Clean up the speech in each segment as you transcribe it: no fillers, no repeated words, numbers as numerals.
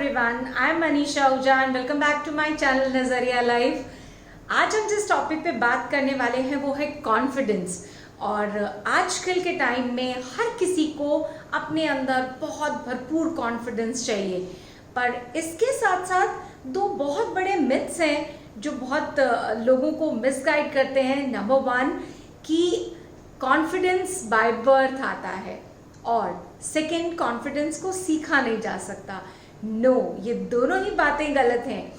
everyone, I am Manisha Ahuja and welcome back to my channel नजरिया life. आज हम जिस टॉपिक पे बात करने वाले हैं वो है कॉन्फिडेंस। और आजकल के टाइम में हर किसी को अपने अंदर बहुत भरपूर कॉन्फिडेंस चाहिए, पर इसके साथ साथ दो बहुत बड़े मिथ्स हैं जो बहुत लोगों को मिसगाइड करते हैं। नंबर वन कि कॉन्फिडेंस बाय बर्थ आता है, और सेकेंड कॉन्फिडेंस को सीखा नहीं जा सकता। नो, ये दोनों ही बातें गलत हैं।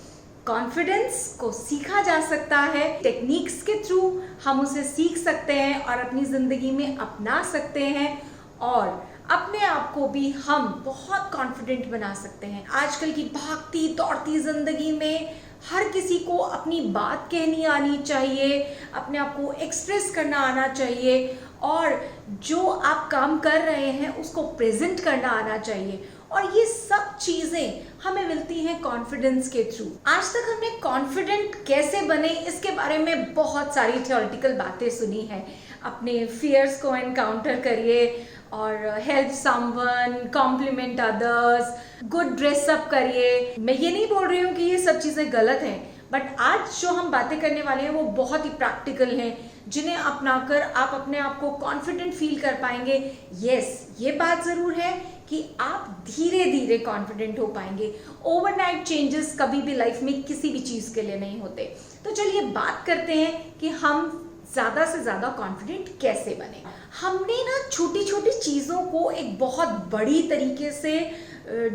कॉन्फिडेंस को सीखा जा सकता है, टेक्निक्स के थ्रू हम उसे सीख सकते हैं और अपनी ज़िंदगी में अपना सकते हैं, और अपने आप को भी हम बहुत कॉन्फिडेंट बना सकते हैं। आजकल की भागती दौड़ती ज़िंदगी में हर किसी को अपनी बात कहनी आनी चाहिए, अपने आप को एक्सप्रेस करना आना चाहिए, और जो आप काम कर रहे हैं उसको प्रेजेंट करना आना चाहिए। और ये सब चीज़ें हमें मिलती हैं कॉन्फिडेंस के थ्रू। आज तक हमने कॉन्फिडेंट कैसे बने इसके बारे में बहुत सारी थ्योरेटिकल बातें सुनी हैं। अपने फियर्स को एनकाउंटर करिए और help someone, compliment others, good dress up करिए। मैं ये नहीं बोल रही हूँ कि ये सब चीज़ें गलत हैं, बट आज जो हम बातें करने वाले हैं वो बहुत ही प्रैक्टिकल हैं, जिन्हें अपनाकर आप अपने आप को कॉन्फिडेंट फील कर पाएंगे। यस, ये बात ज़रूर है कि आप धीरे धीरे कॉन्फिडेंट हो पाएंगे। ओवरनाइट चेंजेस कभी भी लाइफ में किसी भी चीज़ के लिए नहीं होते। तो चलिए बात करते हैं कि हम ज़्यादा से ज़्यादा कॉन्फिडेंट कैसे बने। हमने ना छोटी छोटी चीज़ों को एक बहुत बड़ी तरीके से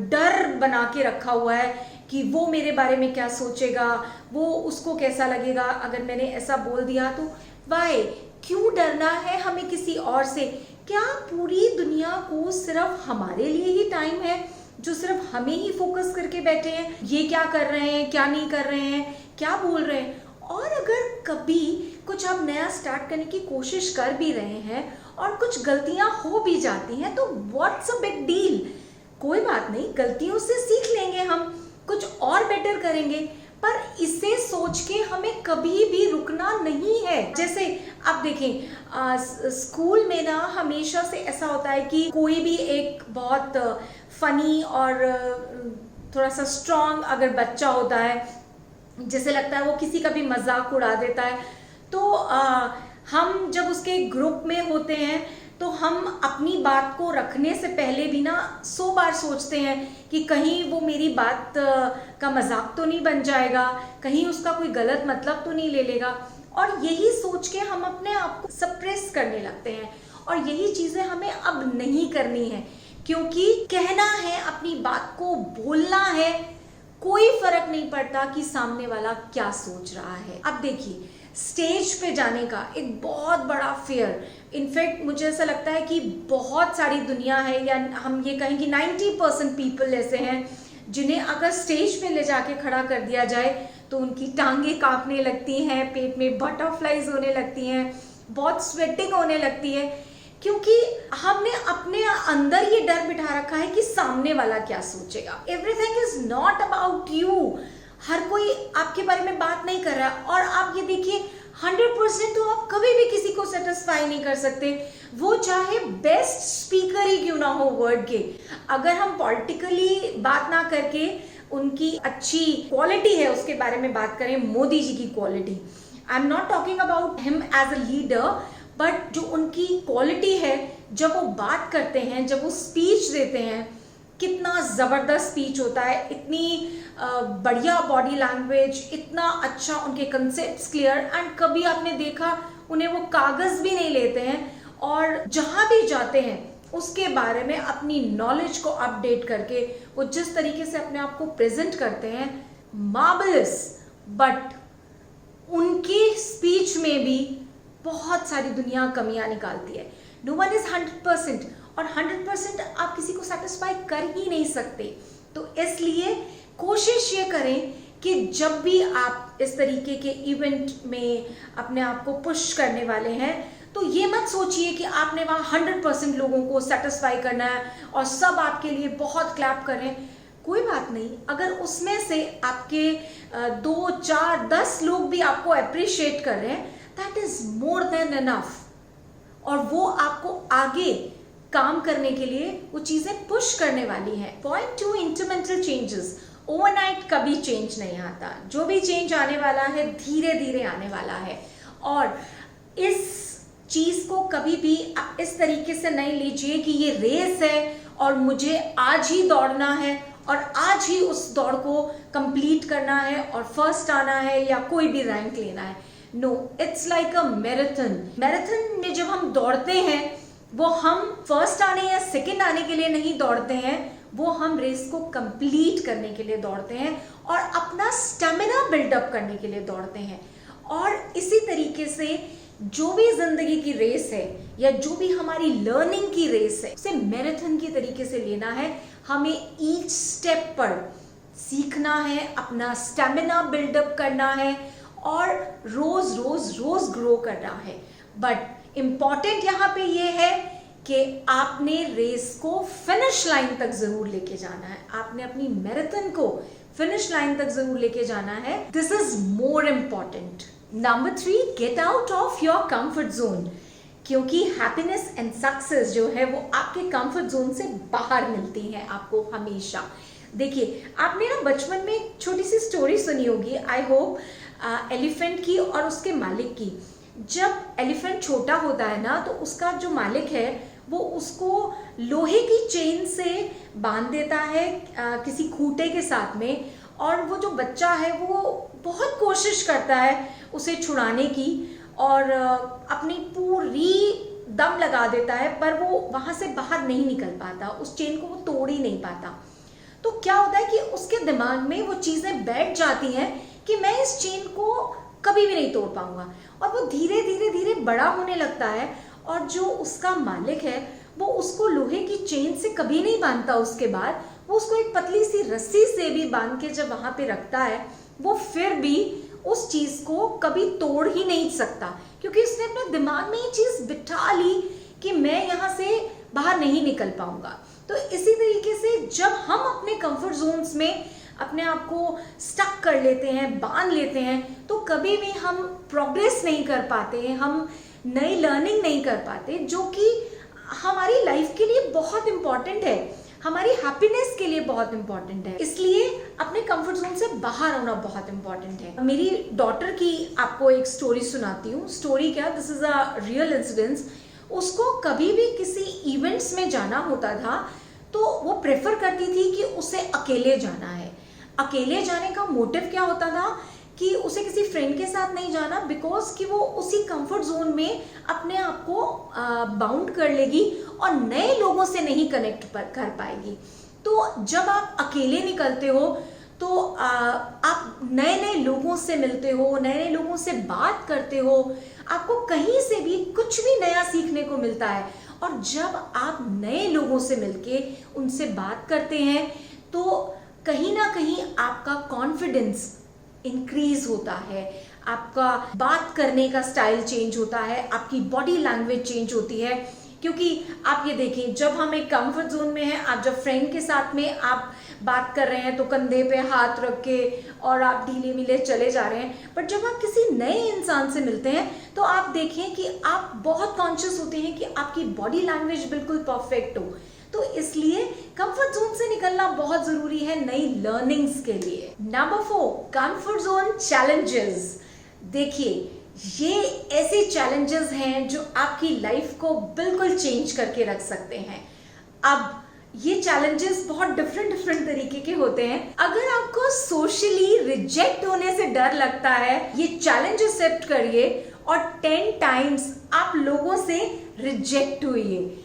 डर बना के रखा हुआ है कि वो मेरे बारे में क्या सोचेगा, वो उसको कैसा लगेगा अगर मैंने ऐसा बोल दिया तो। वाई, क्यों डरना है हमें किसी और से? क्या पूरी दुनिया को सिर्फ हमारे लिए ही टाइम है, जो सिर्फ हमें ही फोकस करके बैठे हैं? ये क्या कर रहे हैं, क्या नहीं कर रहे हैं, क्या बोल रहे हैं? और अगर कभी कुछ आप नया स्टार्ट करने की कोशिश कर भी रहे हैं और कुछ गलतियां हो भी जाती हैं तो व्हाट्स अ बिग डील? कोई बात नहीं, गलतियों से सीख लेंगे, हम कुछ और बेटर करेंगे। पर इसे सोच के हमें कभी भी रुकना नहीं है। जैसे आप देखें, स्कूल में ना हमेशा से ऐसा होता है कि कोई भी एक बहुत फनी और थोड़ा सा स्ट्रॉन्ग अगर बच्चा होता है, जैसे लगता है वो किसी का भी मजाक उड़ा देता है, तो हम जब उसके ग्रुप में होते हैं तो हम अपनी बात को रखने से पहले भी ना 100 बार सोचते हैं कि कहीं वो मेरी बात का मजाक तो नहीं बन जाएगा, कहीं उसका कोई गलत मतलब तो नहीं ले लेगा। और यही सोच के हम अपने आप को सप्रेस करने लगते हैं, और यही चीज़ें हमें अब नहीं करनी है, क्योंकि कहना है, अपनी बात को बोलना है। कोई फर्क नहीं पड़ता कि सामने वाला क्या सोच रहा है। अब देखिए, स्टेज पे जाने का एक बहुत बड़ा फियर, इनफैक्ट मुझे ऐसा लगता है कि बहुत सारी दुनिया है, या हम ये कहें कि 90% पीपल ऐसे हैं जिन्हें अगर स्टेज पे ले जाके खड़ा कर दिया जाए तो उनकी टांगें कांपने लगती हैं, पेट में बटरफ्लाइज होने लगती हैं, बहुत स्वेटिंग होने लगती है, क्योंकि हमने अपने अंदर ये डर बिठा रखा है कि सामने वाला क्या सोचेगा। Everything is not about you. हर कोई आपके बारे में बात नहीं कर रहा है, और आप ये देखिए 100% तो आप कभी भी किसी को सेटिस्फाई नहीं कर सकते, वो चाहे बेस्ट स्पीकर ही क्यों ना हो वर्ड के। अगर हम पॉलिटिकली बात ना करके उनकी अच्छी क्वालिटी है उसके बारे में बात करें, मोदी जी की quality, I am not talking about him as a leader, but जो उनकी क्वालिटी है, जब वो बात करते हैं, जब वो स्पीच देते हैं, कितना ज़बरदस्त स्पीच होता है, इतनी बढ़िया बॉडी लैंग्वेज, इतना अच्छा उनके कंसेप्ट्स क्लियर। एंड कभी आपने देखा उन्हें वो कागज़ भी नहीं लेते हैं, और जहाँ भी जाते हैं उसके बारे में अपनी नॉलेज को अपडेट करके वो जिस तरीके से अपने आप को प्रेजेंट करते हैं, मार्वलस। बट उनकी स्पीच में भी बहुत सारी दुनिया कमियां निकालती है। नो वन इज 100%, और 100% आप किसी को सेटिस्फाई कर ही नहीं सकते। तो इसलिए कोशिश ये करें कि जब भी आप इस तरीके के इवेंट में अपने आप को पुश करने वाले हैं, तो ये मत सोचिए कि आपने वहाँ 100% लोगों को सेटिस्फाई करना है और सब आपके लिए बहुत क्लैप करें। कोई बात नहीं, अगर उसमें से आपके 2, 4, 10 लोग भी आपको अप्रिशिएट कर रहे हैं, that is more than enough, और वो आपको आगे काम करने के लिए वो चीजें पुश करने वाली हैं। Point 2, incremental changes. ओवरनाइट कभी चेंज नहीं आता, जो भी चेंज आने वाला है धीरे धीरे आने वाला है। और इस चीज को कभी भी इस तरीके से नहीं लीजिए कि ये रेस है और मुझे आज ही दौड़ना है और आज ही उस दौड़ को कंप्लीट करना है और फर्स्ट आना है या कोई भी रैंक लेना है। No, it's like a marathon. Marathon में जब हम दौड़ते हैं वो हम फर्स्ट आने या सेकंड आने के लिए नहीं दौड़ते हैं, वो हम रेस को कंप्लीट करने के लिए दौड़ते हैं और अपना स्टेमिना बिल्डअप करने के लिए दौड़ते हैं। और इसी तरीके से जो भी जिंदगी की रेस है या जो भी हमारी लर्निंग की रेस है उसे मैराथन की तरीके से लेना है। हमें ईच स्टेप पर सीखना है, अपना स्टेमिना बिल्डअप करना है और रोज रोज रोज ग्रो करना है। बट इम्पॉर्टेंट यहाँ पे ये है कि आपने रेस को फिनिश लाइन तक जरूर लेके जाना है, आपने अपनी मैराथन को फिनिश लाइन तक जरूर लेके जाना है। This is more important. Number 3, get out of your comfort zone. क्योंकि हैप्पीनेस एंड सक्सेस जो है वो आपके कंफर्ट जोन से बाहर मिलती है आपको हमेशा। देखिए, आपने ना बचपन में एक छोटी सी स्टोरी सुनी होगी, आई होप, एलिफेंट की और उसके मालिक की। जब एलिफेंट छोटा होता है ना तो उसका जो मालिक है वो उसको लोहे की चेन से बांध देता है किसी खूंटे के साथ में, और वो जो बच्चा है वो बहुत कोशिश करता है उसे छुड़ाने की और अपनी पूरी दम लगा देता है, पर वो वहां से बाहर नहीं निकल पाता, उस चेन को वो तोड़ ही नहीं पाता। तो क्या होता है कि उसके दिमाग में वो चीजें बैठ जाती हैं कि मैं इस चेन को कभी भी नहीं तोड़ पाऊंगा, और वो धीरे धीरे धीरे बड़ा होने लगता है। और जो उसका मालिक है वो उसको लोहे की चेन से कभी नहीं बांधता, उसके बाद वो उसको एक पतली सी रस्सी से भी बांध के जब वहां पे रखता है, वो फिर भी उस चीज को कभी तोड़ ही नहीं सकता, क्योंकि उसने अपने दिमाग में ये चीज बिठा ली कि मैं यहाँ से बाहर नहीं निकल पाऊंगा। तो इसी तरीके से जब हम अपने कंफर्ट जोन्स में अपने आप को स्टक कर लेते हैं, बांध लेते हैं, तो कभी भी हम प्रोग्रेस नहीं कर पाते, हम नई लर्निंग नहीं कर पाते, जो कि हमारी लाइफ के लिए बहुत इंपॉर्टेंट है, हमारी हैप्पीनेस के लिए बहुत इंपॉर्टेंट है। इसलिए अपने कंफर्ट जोन से बाहर होना बहुत इंपॉर्टेंट है। मेरी डॉटर की आपको एक स्टोरी सुनाती हूँ। स्टोरी क्या, this is a real incidence. उसको कभी भी किसी इवेंट्स में जाना होता था तो वो प्रेफर करती थी कि उसे अकेले जाना है। अकेले जाने का मोटिव क्या होता था कि उसे किसी फ्रेंड के साथ नहीं जाना, बिकॉज कि वो उसी कंफर्ट जोन में अपने आप को बाउंड कर लेगी और नए लोगों से नहीं कनेक्ट कर पाएगी। तो जब आप अकेले निकलते हो तो आप नए नए लोगों से मिलते हो, नए नए लोगों से बात करते हो, आपको कहीं से भी कुछ भी नया सीखने को मिलता है। और जब आप नए लोगों से मिलके उनसे बात करते हैं तो कहीं ना कहीं आपका कॉन्फिडेंस इंक्रीज होता है, आपका बात करने का स्टाइल चेंज होता है, आपकी बॉडी लैंग्वेज चेंज होती है। क्योंकि आप ये देखें, जब हम एक कंफर्ट जोन में हैं, आप जब फ्रेंड के साथ में आप बात कर रहे हैं तो कंधे पे हाथ रख के और आप ढीले मिले चले जा रहे हैं, बट जब आप किसी नए इंसान से मिलते हैं तो आप देखें कि आप बहुत कॉन्शियस होते हैं कि आपकी बॉडी लैंग्वेज बिल्कुल परफेक्ट हो। तो इसलिए कंफर्ट जोन से निकलना बहुत जरूरी है नई लर्निंग्स के लिए। Number 4, comfort zone challenges. देखिए, ये ऐसे चैलेंजेस हैं जो आपकी लाइफ को बिल्कुल चेंज करके रख सकते हैं। अब ये चैलेंजेस बहुत डिफरेंट तरीके के होते हैं। अगर आपको सोशली रिजेक्ट होने से डर लगता है, ये चैलेंज एक्सेप्ट करिए और 10 टाइम्स आप लोगों से रिजेक्ट हुइए।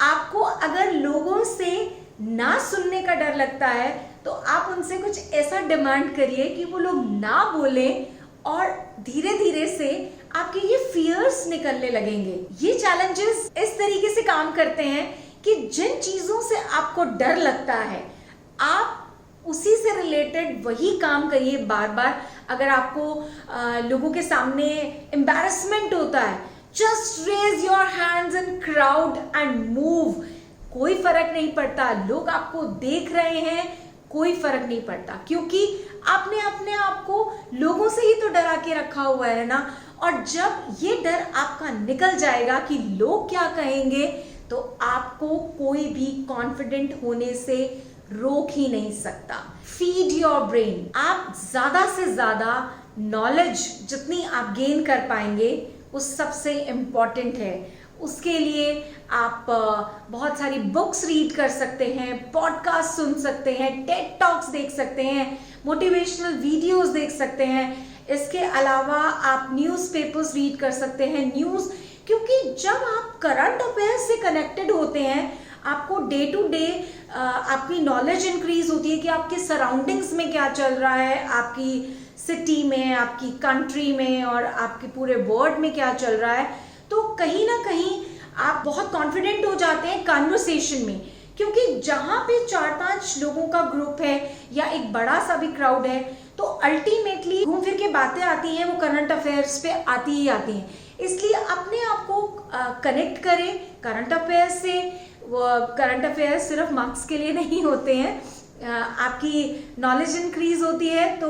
आपको अगर लोगों से ना सुनने का डर लगता है तो आप उनसे कुछ ऐसा डिमांड करिए कि वो लोग ना बोलें, और धीरे धीरे से आपके ये फियर्स निकलने लगेंगे। ये चैलेंजेस इस तरीके से काम करते हैं कि जिन चीजों से आपको डर लगता है आप उसी से रिलेटेड वही काम करिए बार बार। अगर आपको लोगों के सामने एम्बैरेसमेंट होता है, just raise your hands in crowd and move. कोई फर्क नहीं पड़ता, लोग आपको देख रहे हैं, कोई फर्क नहीं पड़ता, क्योंकि आपने अपने आप को लोगों से ही तो डरा के रखा हुआ है ना। और जब ये डर आपका निकल जाएगा कि लोग क्या कहेंगे, तो आपको कोई भी कॉन्फिडेंट होने से रोक ही नहीं सकता। Feed your brain. आप ज्यादा से ज्यादा नॉलेज जितनी आप गेन कर पाएंगे वो सबसे इम्पॉर्टेंट है। उसके लिए आप बहुत सारी बुक्स रीड कर सकते हैं, पॉडकास्ट सुन सकते हैं, टेड टॉक्स देख सकते हैं, मोटिवेशनल वीडियोस देख सकते हैं। इसके अलावा आप न्यूज़पेपर्स रीड कर सकते हैं, न्यूज़, क्योंकि जब आप करंट अफेयर्स से कनेक्टेड होते हैं आपको डे टू डे आपकी नॉलेज इंक्रीज होती है कि आपके सराउंडिंग्स में क्या चल रहा है, आपकी सिटी में, आपकी कंट्री में और आपके पूरे वर्ल्ड में क्या चल रहा है। तो कहीं ना कहीं आप बहुत कॉन्फिडेंट हो जाते हैं कन्वर्सेशन में, क्योंकि जहाँ पे 4-5 लोगों का ग्रुप है या एक बड़ा सा भी क्राउड है तो अल्टीमेटली घूम फिर के बातें आती हैं, वो करंट अफेयर्स पे आती ही आती हैं। इसलिए अपने आप को कनेक्ट करें करंट अफेयर्स से। वो करंट अफेयर्स सिर्फ मार्क्स के लिए नहीं होते हैं, आपकी नॉलेज इंक्रीज होती है। तो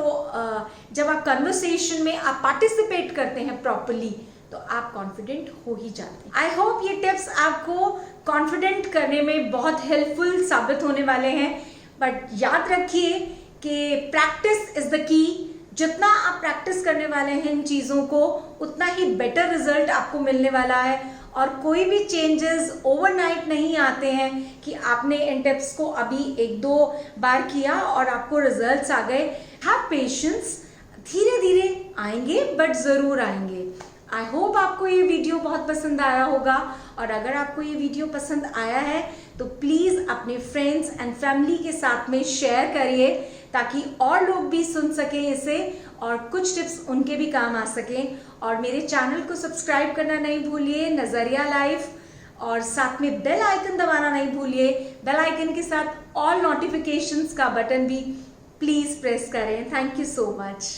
जब आप कन्वर्सेशन में आप पार्टिसिपेट करते हैं प्रॉपरली तो आप कॉन्फिडेंट हो ही जाते हैं। आई होप ये टिप्स आपको कॉन्फिडेंट करने में बहुत हेल्पफुल साबित होने वाले हैं। बट याद रखिए कि प्रैक्टिस इज द की। जितना आप प्रैक्टिस करने वाले हैं इन चीज़ों को उतना ही बेटर रिजल्ट आपको मिलने वाला है। और कोई भी चेंजेस ओवरनाइट नहीं आते हैं कि आपने इन टिप्स को अभी 1-2 बार किया और आपको रिजल्ट्स आ गए। हैव पेशेंस, धीरे धीरे आएंगे बट ज़रूर आएंगे। आई होप आपको ये वीडियो बहुत पसंद आया होगा, और अगर आपको ये वीडियो पसंद आया है तो प्लीज़ अपने फ्रेंड्स एंड फैमिली के साथ में शेयर करिए ताकि और लोग भी सुन सकें इसे और कुछ टिप्स उनके भी काम आ सकें। और मेरे चैनल को सब्सक्राइब करना नहीं भूलिए, नज़रिया लाइफ, और साथ में बेल आइकन दबाना नहीं भूलिए। बेल आइकन के साथ ऑल नोटिफिकेशंस का बटन भी प्लीज़ प्रेस करें। Thank you so much.